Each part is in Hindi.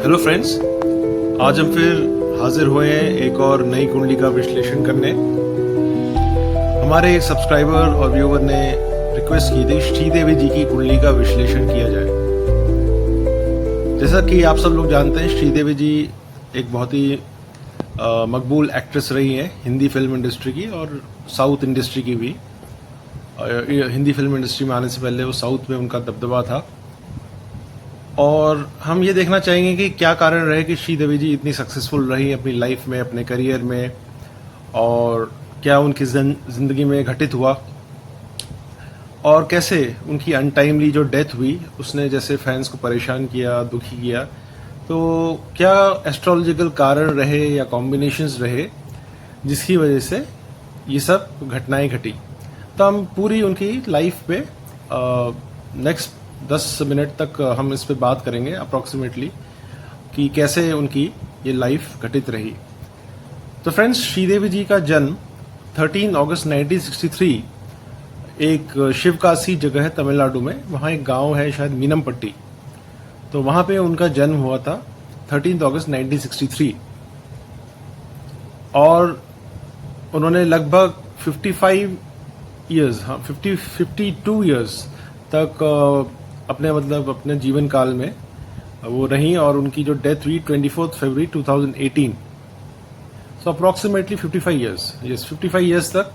हेलो फ्रेंड्स, आज हम फिर हाजिर हुए हैं एक और नई कुंडली का विश्लेषण करने। हमारे एक सब्सक्राइबर और व्यूअर ने रिक्वेस्ट की थी श्रीदेवी जी की कुंडली का विश्लेषण किया जाए। जैसा कि आप सब लोग जानते हैं, श्रीदेवी जी एक बहुत ही मकबूल एक्ट्रेस रही हैं हिंदी फिल्म इंडस्ट्री की और साउथ इंडस्ट्री की भी। हिंदी फिल्म इंडस्ट्री में आने से पहले वो साउथ में उनका दबदबा था और हम ये देखना चाहेंगे कि क्या कारण रहे कि श्रीदेवी जी इतनी सक्सेसफुल रही अपनी लाइफ में, अपने करियर में, और क्या उनकी ज़िंदगी में घटित हुआ और कैसे उनकी अनटाइमली जो डेथ हुई उसने जैसे फैंस को परेशान किया, दुखी किया। तो क्या एस्ट्रोलॉजिकल कारण रहे या कॉम्बिनेशंस रहे जिसकी वजह से ये सब घटनाएं घटी। तो हम पूरी उनकी लाइफ पे नेक्स्ट 10 मिनट तक हम इस पे बात करेंगे अप्रॉक्सीमेटली कि कैसे उनकी ये लाइफ घटित रही। तो फ्रेंड्स, श्रीदेवी जी का जन्म 13 अगस्त 1963 एक शिवकाशी जगह है तमिलनाडु में। वहाँ एक गांव है शायद मीनमपट्टी, तो वहाँ पे उनका जन्म हुआ था 13 अगस्त 1963 और उन्होंने लगभग 52 ईयर्स तक अपने जीवन काल में वो रही और उनकी जो डेथ हुई 24 फरवरी 2018। सो अप्रॉक्सीमेटली 55 ईयर्स तक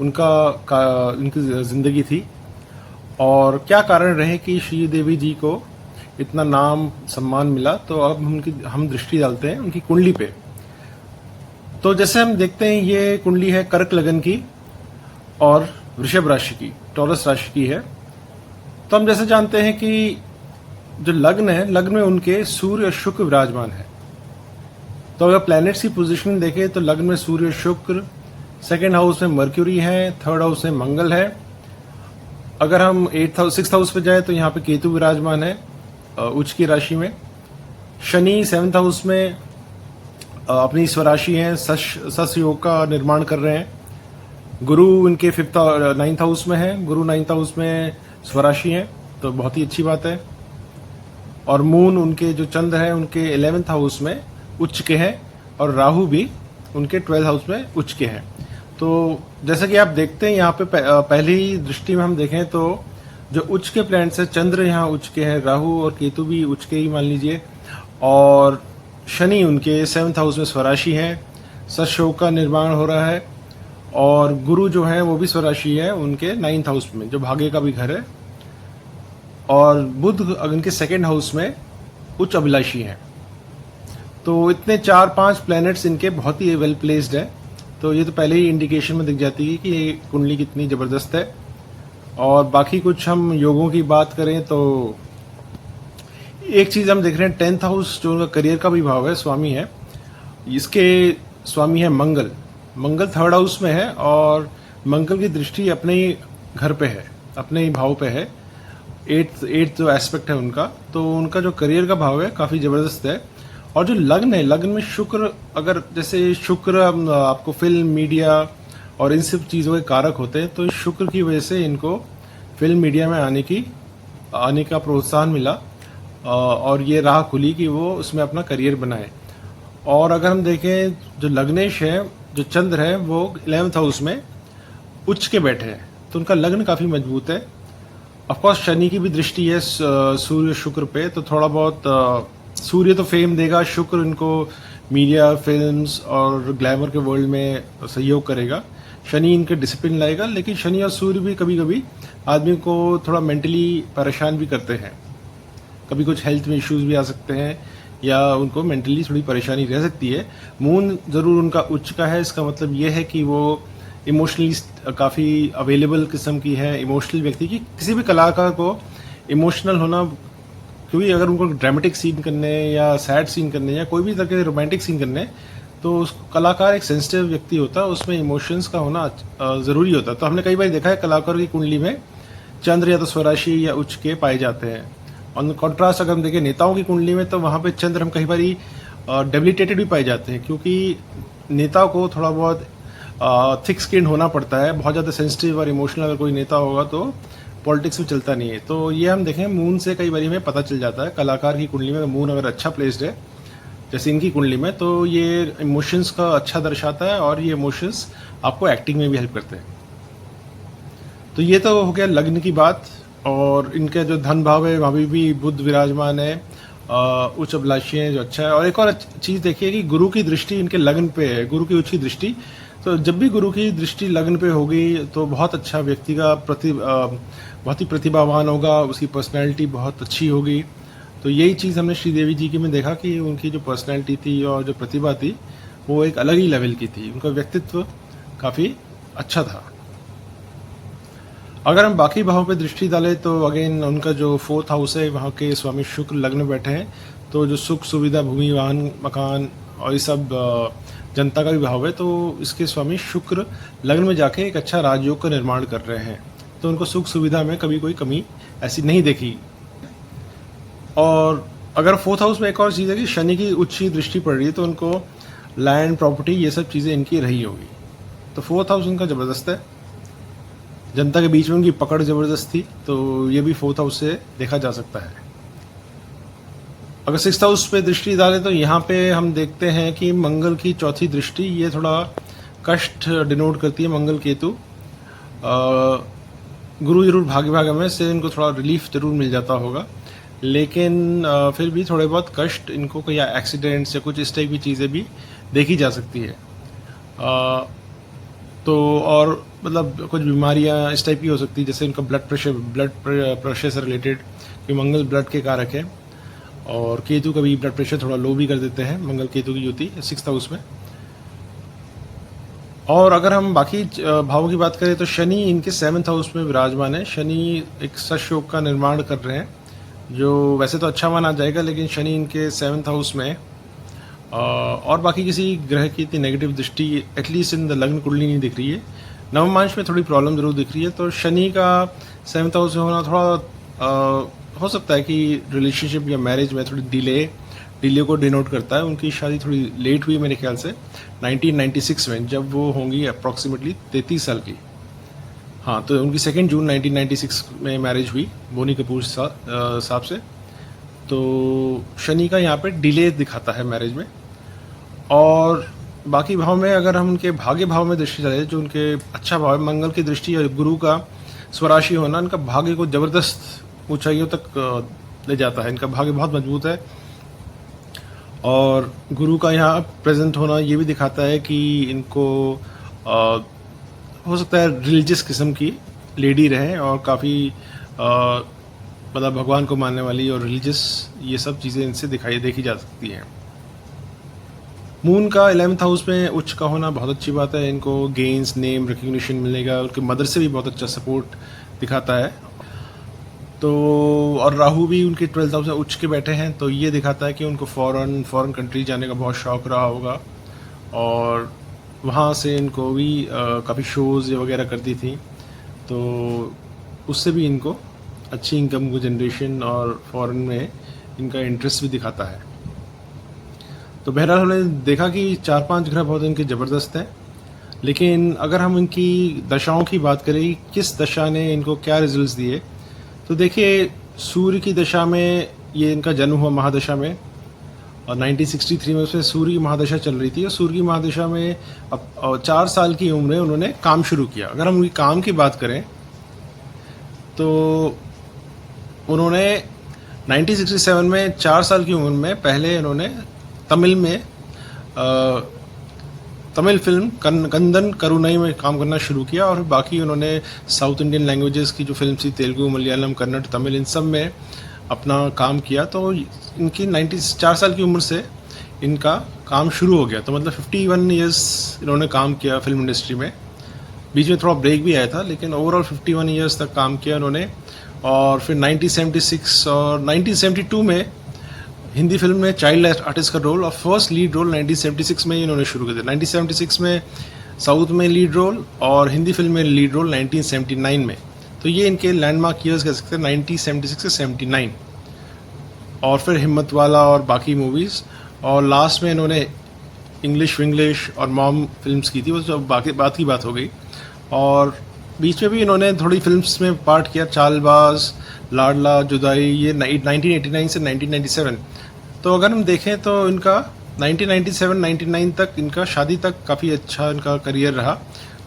उनकी जिंदगी थी। और क्या कारण रहे कि श्रीदेवी जी को इतना नाम सम्मान मिला, तो अब हम दृष्टि डालते हैं उनकी कुंडली पे। तो जैसे हम देखते हैं, ये कुंडली है कर्क लगन की और वृषभ राशि की, टॉरस राशि की है। तो हम जैसे जानते हैं कि जो लग्न है, लग्न में उनके सूर्य और शुक्र विराजमान है। तो अगर प्लैनेट्स की पोजीशन देखें तो लग्न में सूर्य, शुक्र, सेकंड हाउस में मर्क्यूरी है, थर्ड हाउस में मंगल है। अगर हम 6th हाउस पे जाए तो यहाँ पे केतु विराजमान है उच्च की राशि में। शनि 7th हाउस में अपनी स्वराशि है, सस योग का निर्माण कर रहे हैं। गुरु इनके 9th हाउस में है, गुरु 9th हाउस में स्वराशि हैं, तो बहुत ही अच्छी बात है। और मून उनके जो चंद्र है उनके 11th हाउस में उच्च के हैं और राहु भी उनके 12th हाउस में उच्च के हैं। तो जैसा कि आप देखते हैं यहाँ पे पहली दृष्टि में हम देखें तो जो उच्च के प्लैनेट्स है, चंद्र यहाँ उच्च के हैं, राहु और केतु भी उच्च के ही मान लीजिए, और शनि उनके 7th हाउस में स्वराशि हैं, सशयोग का निर्माण हो रहा है। और गुरु जो है वो भी स्वराशि है उनके 9th हाउस में, जो भाग्य का भी घर है। और बुध उनके 2nd हाउस में उच्च अभिलाषी हैं। तो इतने 4-5 प्लैनेट्स इनके बहुत ही वेल प्लेस्ड है। तो ये तो पहले ही इंडिकेशन में दिख जाती है कि ये कुंडली कितनी जबरदस्त है। और बाकी कुछ हम योगों की बात करें तो एक चीज हम देख रहे हैं, 10th हाउस जो उनका करियर का भी भाव है, स्वामी है, इसके स्वामी है मंगल। मंगल 3rd हाउस में है और मंगल की दृष्टि अपने ही घर पे है, अपने ही भाव पे है। 8th जो एस्पेक्ट है उनका, तो उनका जो करियर का भाव है काफी जबरदस्त है। और जो लग्न है, लग्न में शुक्र, अगर जैसे शुक्र आपको फिल्म, मीडिया और इन सब चीजों के कारक होते हैं, तो शुक्र की वजह से इनको फिल्म मीडिया में आने का प्रोत्साहन मिला और ये राह खुली कि वो उसमें अपना करियर बनाए। और अगर हम देखें जो लग्नेश है, जो चंद्र है, वो 11th हाउस में उच्च के बैठे हैं, तो उनका लग्न काफी मजबूत है। ऑफकोर्स शनि की भी दृष्टि है सूर्य शुक्र पे, तो थोड़ा बहुत सूर्य तो फेम देगा, शुक्र इनको मीडिया, फिल्म्स और ग्लैमर के वर्ल्ड में सहयोग करेगा। शनि इनके डिसिप्लिन लाएगा, लेकिन शनि और सूर्य भी कभी कभी आदमी को थोड़ा मेंटली परेशान भी करते हैं। कभी कुछ हेल्थ में इश्यूज भी आ सकते हैं या उनको मेंटली थोड़ी परेशानी रह सकती है। मून जरूर उनका उच्च का है, इसका मतलब ये है कि वो इमोशनली काफ़ी अवेलेबल किस्म की है, इमोशनल व्यक्ति की। किसी भी कलाकार को इमोशनल होना, क्योंकि अगर उनको ड्रामेटिक सीन करने या सैड सीन करने या कोई भी तरह के रोमांटिक सीन करने, तो उस कलाकार एक सेंसिटिव व्यक्ति होता है, उसमें इमोशंस का होना ज़रूरी होता है। तो हमने कई बार देखा है कलाकार की कुंडली में चंद्र या तो स्वराशि या उच्च के पाए जाते हैं। ऑन कॉन्ट्रास्ट अगर हम देखें नेताओं की कुंडली में, तो वहाँ पे चंद्र हम कई बार डेबिलिटेटेड भी पाए जाते हैं, क्योंकि नेता को थोड़ा बहुत थिक स्किन होना पड़ता है। बहुत ज़्यादा सेंसिटिव और इमोशनल अगर कोई नेता होगा तो पॉलिटिक्स में चलता नहीं है। तो ये हम देखें मून से कई बार हमें पता चल जाता है, कलाकार की कुंडली में मून अगर अच्छा प्लेस्ड है जैसे इनकी कुंडली में, तो ये इमोशंस का अच्छा दर्शाता है और ये इमोशंस आपको एक्टिंग में भी हेल्प करते हैं। तो ये तो हो गया लग्न की बात। और इनके जो धन भाव है वहाँ भी बुध विराजमान है, उच्च अभिलाषी हैं जो अच्छा है। और एक और चीज़ देखिए कि गुरु की दृष्टि इनके लग्न पे है, गुरु की उच्च की दृष्टि। तो जब भी गुरु की दृष्टि लग्न पे होगी तो बहुत अच्छा व्यक्ति का बहुत ही प्रतिभावान होगा, उसकी पर्सनैलिटी बहुत अच्छी होगी। तो यही चीज़ हमने श्रीदेवी जी की में देखा कि उनकी जो पर्सनैलिटी थी और जो प्रतिभा थी वो एक अलग ही लेवल की थी, उनका व्यक्तित्व काफ़ी अच्छा था। अगर हम बाकी भावों पे दृष्टि डालें तो अगेन उनका जो 4th हाउस है वहाँ के स्वामी शुक्र लग्न में बैठे हैं, तो जो सुख सुविधा, भूमि, वाहन, मकान और ये सब जनता का भी भाव है, तो इसके स्वामी शुक्र लग्न में जाके एक अच्छा राजयोग का निर्माण कर रहे हैं। तो उनको सुख सुविधा में कभी कोई कमी ऐसी नहीं देखी। और अगर 4th हाउस में एक और चीज़ है कि शनि की उच्च दृष्टि पड़ रही है, तो उनको लैंड, प्रॉपर्टी, ये सब चीज़ें इनकी रही होगी। तो 4th हाउस उनका ज़बरदस्त है, जनता के बीच में उनकी पकड़ ज़बरदस्त थी, तो ये भी 4th हाउस से देखा जा सकता है। अगर 6th हाउस पे दृष्टि डालें तो यहाँ पे हम देखते हैं कि मंगल की चौथी दृष्टि, ये थोड़ा कष्ट डिनोट करती है। मंगल केतु गुरु जरूर भाग्य में से इनको थोड़ा रिलीफ जरूर मिल जाता होगा, लेकिन फिर भी थोड़े बहुत कष्ट इनको कोई एक्सीडेंट्स या कुछ इस टाइप की चीज़ें भी देखी जा सकती है। तो और मतलब कुछ बीमारियां इस टाइप की हो सकती है, जैसे इनका ब्लड प्रेशर से रिलेटेड, कि मंगल ब्लड के कारक है। और केतु का भी ब्लड प्रेशर थोड़ा लो भी कर देते हैं, मंगल केतु की युति 6th हाउस में। और अगर हम बाकी भावों की बात करें तो शनि इनके 7th हाउस में विराजमान है। शनि एक सशयोग का निर्माण कर रहे हैं, जो वैसे तो अच्छा माना जाएगा, लेकिन शनि इनके 7th हाउस में और बाकी किसी ग्रह की इतनी नेगेटिव दृष्टि एटलीस्ट इन द लग्न कुंडली नहीं दिख रही है। नवमांश में थोड़ी प्रॉब्लम जरूर दिख रही है। तो शनि का 7th हाउस में होना थोड़ा हो सकता है कि रिलेशनशिप या मैरिज में थोड़ी डिले को डिनोट करता है। उनकी शादी थोड़ी लेट हुई मेरे ख्याल से 1996 में, जब वो होंगी अप्रॉक्सीमेटली 33 साल की। हाँ, तो उनकी 2 जून 1996 में मैरिज हुई बोनी कपूर साहब से। तो शनि का यहाँ पे डिले दिखाता है मैरिज में। और बाकी भाव में अगर हम उनके भाग्य भाव में दृष्टि डालें, जो उनके अच्छा भाव है, मंगल की दृष्टि और गुरु का स्वराशि होना इनका भाग्य को जबरदस्त ऊंचाइयों तक ले जाता है। इनका भाग्य बहुत मजबूत है। और गुरु का यहाँ प्रेजेंट होना ये भी दिखाता है कि इनको हो सकता है रिलीजियस किस्म की लेडी रहे और काफ़ी मतलब भगवान को मानने वाली और रिलीजियस, ये सब चीज़ें इनसे देखी जा सकती हैं। मून का 11th हाउस में उच्च का होना बहुत अच्छी बात है। इनको गेन्स, नेम, रिकग्निशन मिलेगा। उनके मदर से भी बहुत अच्छा सपोर्ट दिखाता है। तो और राहु भी उनके 12th हाउस में उच्च के बैठे हैं, तो ये दिखाता है कि उनको फॉरेन कंट्री जाने का बहुत शौक रहा होगा और वहाँ से इनको भी काफ़ी शोज़ वगैरह करती थी, तो उससे भी इनको अच्छी इनकम को जनरेशन और फॉरेन में इनका इंटरेस्ट भी दिखाता है। तो बहरहाल हमने देखा कि 4-5 ग्रह बहुत इनके ज़बरदस्त हैं। लेकिन अगर हम इनकी दशाओं की बात करें, किस दशा ने इनको क्या रिजल्ट्स दिए, तो देखिए सूर्य की दशा में ये इनका जन्म हुआ महादशा में, और 1963 में उसमें सूर्य की महादशा चल रही थी। और सूर्य की महादशा में अब 4 साल की उम्र में उन्होंने काम शुरू किया। अगर हम उनकी काम की बात करें तो उन्होंने 1967 में 4 साल की उम्र में पहले उन्होंने तमिल फिल्म कंदन करुणाई में काम करना शुरू किया, और बाकी उन्होंने साउथ इंडियन लैंग्वेजेस की जो फिल्म थी, तेलुगु, मलयालम, कन्नड़, तमिल, इन सब में अपना काम किया। तो इनकी 4 साल की उम्र से इनका काम शुरू हो गया। तो मतलब 51 ईयर्स इन्होंने काम किया फिल्म इंडस्ट्री में। बीच में थोड़ा ब्रेक भी आया था, लेकिन ओवरऑल 51 ईयर्स तक काम किया उन्होंने। और फिर 1976 और 1972 में हिंदी फिल्म में चाइल्ड आर्टिस्ट का रोल और फर्स्ट लीड रोल 1976 में इन्होंने शुरू कर दिया। 1976 में साउथ में लीड रोल और हिंदी फिल्म में लीड रोल 1979 में। तो ये इनके लैंडमार्क ईयर्स कह सकते हैं, 1976 से 79। और फिर हिम्मत वाला और बाकी मूवीज़, और लास्ट में इन्होंने इंग्लिश और मॉम फिल्म्स की थी, वो तो बाकी बात की बात हो गई। और बीच में भी इन्होंने थोड़ी फिल्म्स में पार्ट किया, चालबाज, लाडला, जुदाई, ये 1989 से 1997। तो अगर हम देखें तो इनका 1997-99 तक इनका शादी तक काफ़ी अच्छा इनका करियर रहा।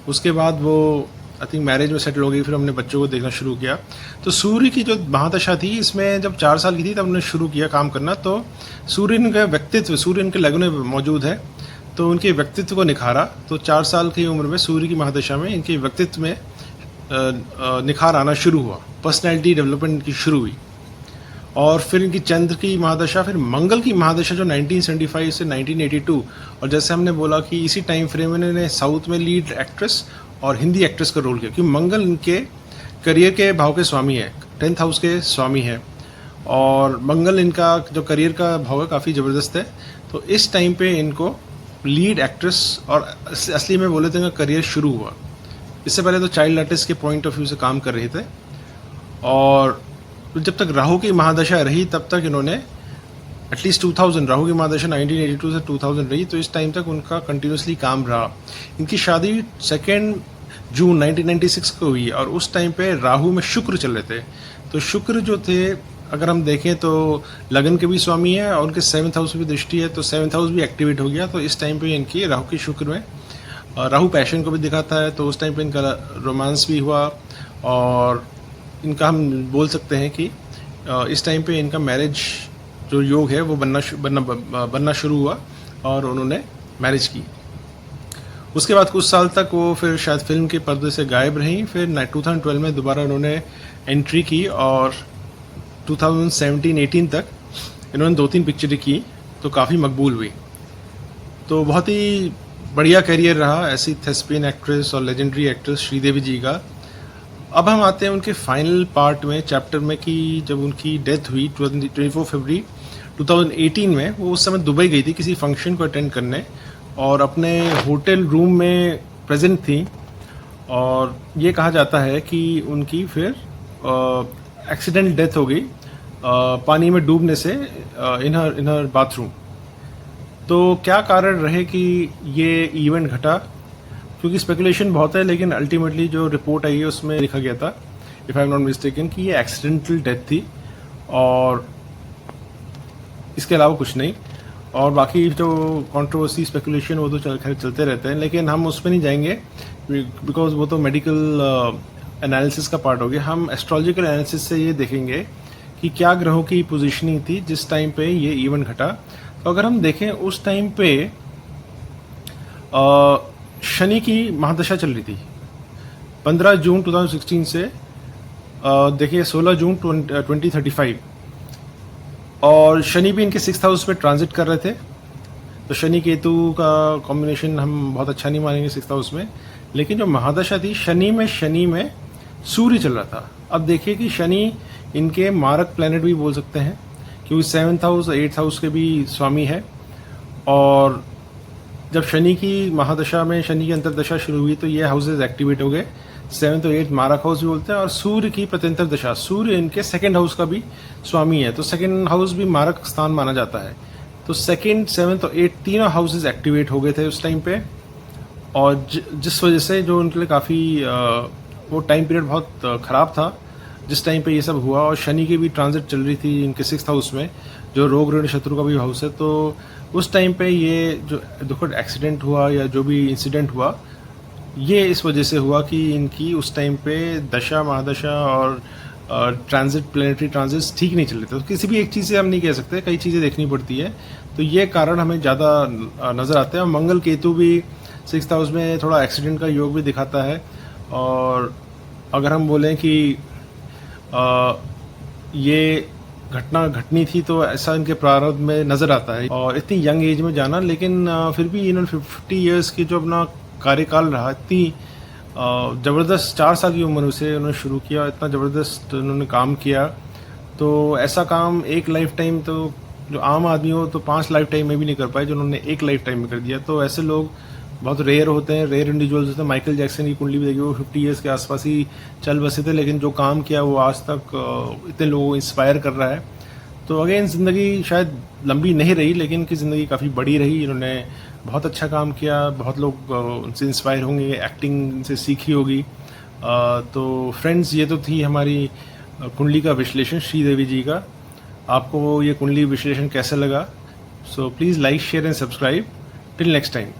उसके बाद वो आई थिंक मैरिज में सेटल हो गई, फिर हमने बच्चों को देखना शुरू किया। तो सूर्य की जो महादशा थी, इसमें जब 4 साल की थी तब हमने शुरू किया काम करना। तो सूर्य इनका व्यक्तित्व, सूर्य इनके लग्न में मौजूद है, तो उनके व्यक्तित्व को निखारा। तो 4 साल की उम्र में सूर्य की महादशा में इनके व्यक्तित्व में निखार आना शुरू हुआ, पर्सनैलिटी डेवलपमेंट की शुरू हुई। और फिर इनकी चंद्र की महादशा, फिर मंगल की महादशा जो 1975 से 1982, और जैसे हमने बोला कि इसी टाइम फ्रेम में इन्होंने साउथ में लीड एक्ट्रेस और हिंदी एक्ट्रेस का रोल किया, क्योंकि मंगल इनके करियर के भाव के स्वामी है, 10th हाउस के स्वामी है, और मंगल इनका जो करियर का भाव है काफ़ी ज़बरदस्त है। तो इस टाइम पे इनको लीड एक्ट्रेस और असली में बोले तो इनका करियर शुरू हुआ। इससे पहले तो चाइल्ड आर्टिस्ट के पॉइंट ऑफ व्यू से काम कर रहे थे, और जब तक राहु की महादशा रही तब तक इन्होंने एटलीस्ट 2000, राहु की महादशा 1982 से 2000 रही, तो इस टाइम तक उनका कंटिन्यूसली काम रहा। इनकी शादी 2 जून 1996 को हुई, और उस टाइम पे राहु में शुक्र चल रहे थे। तो शुक्र जो थे, अगर हम देखें तो लगन के भी स्वामी है और उनके 7th हाउस में भी दृष्टि है, तो 7th हाउस भी एक्टिवेट हो गया। तो इस टाइम पे इनकी राहु की शुक्र में, राहु पैशन को भी दिखाता है, तो उस टाइम पे इनका रोमांस भी हुआ, और इनका हम बोल सकते हैं कि इस टाइम पे इनका मैरिज जो योग है वो बनना शुरू हुआ, और उन्होंने मैरिज की। उसके बाद कुछ साल तक वो फिर शायद फिल्म के पर्दे से गायब रहीं। फिर 2012 में दोबारा उन्होंने एंट्री की, और 2017-18 तक इन्होंने 2-3 पिक्चरें की, तो काफ़ी मकबूल हुई। तो बहुत ही बढ़िया करियर रहा ऐसी थेस्पियन एक्ट्रेस और लेजेंडरी एक्ट्रेस श्रीदेवी जी का। अब हम आते हैं उनके फाइनल पार्ट में, चैप्टर में, कि जब उनकी डेथ हुई 24 फरवरी 2018 में, वो उस समय दुबई गई थी किसी फंक्शन को अटेंड करने, और अपने होटल रूम में प्रेजेंट थी, और ये कहा जाता है कि उनकी फिर एक्सीडेंट डेथ हो गई पानी में डूबने से इन हर बाथरूम। तो क्या कारण रहे कि ये इवेंट घटा, क्योंकि स्पेकुलेशन बहुत है, लेकिन अल्टीमेटली जो रिपोर्ट आई है उसमें लिखा गया था, if I am not mistaken, कि ये एक्सीडेंटल डेथ थी और इसके अलावा कुछ नहीं। और बाकी जो कंट्रोवर्सी, स्पेकुलेशन, वो तो खैर चलते रहते हैं, लेकिन हम उस पर नहीं जाएंगे, बिकॉज वो तो मेडिकल एनालिसिस का पार्ट हो गया। हम एस्ट्रोलॉजिकल एनालिसिस से ये देखेंगे कि क्या ग्रहों की पोजीशनिंग थी जिस टाइम पे ये इवेंट घटा। तो अगर हम देखें उस टाइम पे शनि की महादशा चल रही थी 15 जून 2016 से देखिए 16 जून 2035, और शनि भी इनके 6th हाउस में ट्रांजिट कर रहे थे। तो शनि केतु का कॉम्बिनेशन हम बहुत अच्छा नहीं मानेंगे 6th हाउस में, लेकिन जो महादशा थी शनि में सूर्य चल रहा था। अब देखिए कि शनि इनके मारक प्लैनेट भी बोल सकते हैं, क्योंकि 7th हाउस 8th हाउस के भी स्वामी है, और जब शनि की महादशा में शनि की अंतर्दशा शुरू हुई तो ये हाउसेज एक्टिवेट हो गए। 7th और 8th मारक हाउस भी बोलते हैं, और सूर्य की प्रत्यंतर दशा, सूर्य इनके 2nd हाउस का भी स्वामी है, तो 2nd हाउस भी मारक स्थान माना जाता है। तो 2nd, 7th और 8th तीनों हाउसेज एक्टिवेट हो गए थे उस टाइम पे, और जिस वजह से जो उनके लिए काफ़ी वो टाइम पीरियड बहुत ख़राब था जिस टाइम पे ये सब हुआ। और शनि की भी ट्रांजिट चल रही थी इनके 6th हाउस में, जो रोग ऋण शत्रु का भी हाउस है। तो उस टाइम पे ये जो दुखद एक्सीडेंट हुआ या जो भी इंसिडेंट हुआ, ये इस वजह से हुआ कि इनकी उस टाइम पे दशा, महादशा और ट्रांजिट, प्लेनेटरी ट्रांजिट ठीक नहीं चल रहे थे। तो किसी भी एक चीज़ से हम नहीं कह सकते, कई चीज़ें देखनी पड़ती है, तो ये कारण हमें ज़्यादा नज़र आते हैं। और मंगल केतु भी 6th हाउस में थोड़ा एक्सीडेंट का योग भी दिखाता है। और अगर हम बोलें कि ये घटना घटनी थी तो ऐसा इनके प्रारब्ध में नज़र आता है, और इतनी यंग एज में जाना, लेकिन फिर भी इन्होंने 50 ईयर्स की जो अपना कार्यकाल रहा, इतनी ज़बरदस्त 4 साल की उम्र से उन्होंने शुरू किया, इतना ज़बरदस्त उन्होंने काम किया। तो ऐसा काम एक लाइफ टाइम, तो जो आम आदमी हो तो 5 लाइफ टाइम में भी नहीं कर पाए, जो उन्होंने एक लाइफ टाइम में कर दिया। तो ऐसे लोग बहुत रेयर होते हैं, रेयर इंडिविजुअल्स होते हैं। माइकल जैक्सन की कुंडली भी देखिए, वो 50 ईयर्स के आसपास ही चल बसे थे, लेकिन जो काम किया वो आज तक इतने लोगों को इंस्पायर कर रहा है। तो अगेन ज़िंदगी शायद लंबी नहीं रही, लेकिन इनकी ज़िंदगी काफ़ी बड़ी रही। इन्होंने बहुत अच्छा काम किया, बहुत लोग उनसे इंस्पायर होंगे, एक्टिंग से सीखी होगी। तो फ्रेंड्स, ये तो थी हमारी कुंडली का विश्लेषण श्रीदेवी जी का। आपको ये कुंडली विश्लेषण कैसा लगा So please like, share and subscribe. Till next time.